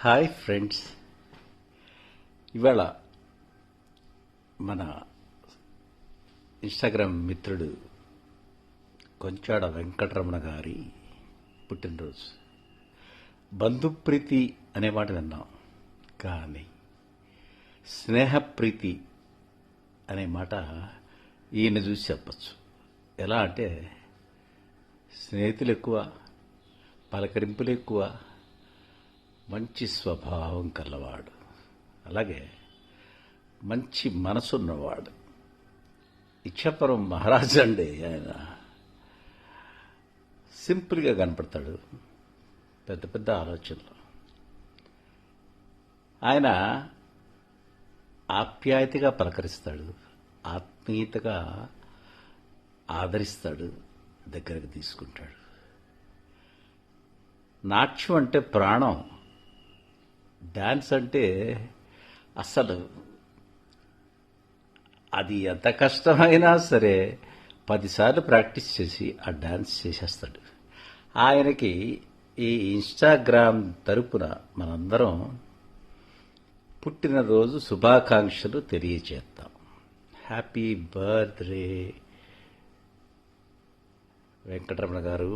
Hi friends. ఇవాళ మన Instagram మిత్రుడు కొంచాడ వెంకటరమణ గారి పుట్టినరోజు. బంధుప్రీతి అనే మాట విన్నాం, కానీ స్నేహప్రీతి అనే మాట ఈయన చూసి చెప్పచ్చు. ఎలా అంటే స్నేహితులు ఎక్కువ, పలకరింపులు ఎక్కువ, మంచి స్వభావం కలవాడు, అలాగే మంచి మనసున్నవాడు. ఇచ్చాపురం మహారాజు అండి ఆయన. సింపుల్గా కనపడతాడు, పెద్ద పెద్ద ఆలోచనలు. ఆయన ఆప్యాయతగా పలకరిస్తాడు, ఆత్మీయతగా ఆదరిస్తాడు, దగ్గరకు తీసుకుంటాడు. నాట్యం అంటే ప్రాణం, డాన్స్ అంటే అసలు అది ఎంత కష్టమైనా సరే 10 సార్లు ప్రాక్టీస్ చేసి ఆ డాన్స్ చేసేస్తాడు. ఆయనకి ఈ ఇన్స్టాగ్రామ్ తరపున మనందరం పుట్టినరోజు శుభాకాంక్షలు తెలియజేద్దాం. హ్యాపీ బర్త్డే వెంకటరమణ గారు.